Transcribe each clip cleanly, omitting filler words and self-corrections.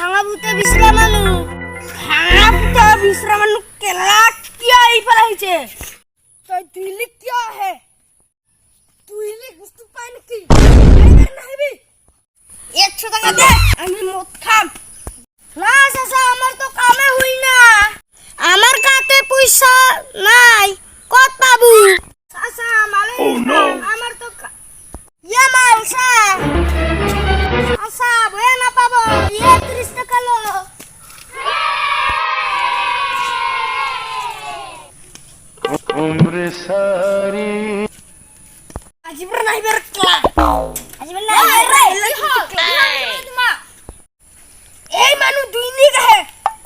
ভাঙা ভূতে বিশ্ৰামানো কেলা কিয় এইফালে আহিছে তই দুইলি কিয় আহে দুইলি বস্তু পাই নেকি নাহিবি 100 টাকা দে আমি মদ খাম না চাচা আমার তো কামে হই না আমার কাছে পয়সা নাই কত পাবো চাচা মালে আমার তো ইয়া মালসা চাচা বয়ে না পাবো 30 টাকা লো उम्र सारी আজিবার নাইবার ক্লা আজিবার নাইবার ক্লা এই মানু দুই নিগ হে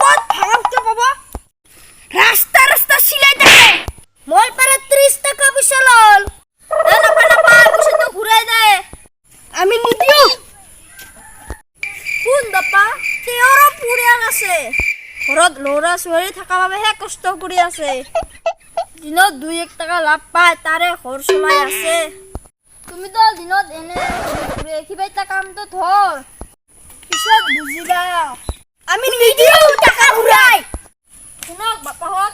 কত ভাঙতে পাবো রাস্তা রাস্তা সিলাই দেখে মোর পারে 30 টাকা পয়সা লল না পা পয়সা তো ঘুরাই দে আমি নিদিও কোন দপা তেওরা পুড়ে আছে ঘৰত লৰা ছোৱালী থাকা বাবে হে কষ্ট কৰি আছে দিনত 2-1 টাকা লাভ পায় তাৰে ঘৰ চলাই আছে তুমি তো দিনত এনে ঘুৰে কিবা কামটো ধৰ পিছত বুজিবা আমি নিদিও টাকা ঘুৰাই শুনক বাপাহত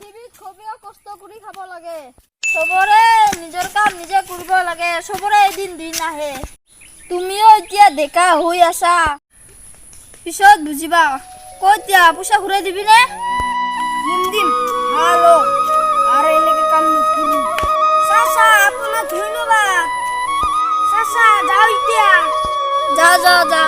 পৃথিৱীত সবেও কষ্ট কৰি খাব লাগে সবৰে নিজৰ কাম নিজে কৰিব লাগে সবৰে এদিন দিন আহে তুমিও এতিয়া ডেকা হৈ আছা পিছত বুজিবা কতিয়া পইচা ঘুৰাই দিবি নে দিম হ্যালো আৰ এনেকে কাম নকৰো চাচা আপোনাৰ ধন্যবাদ চাচা যাও এতিয়া যা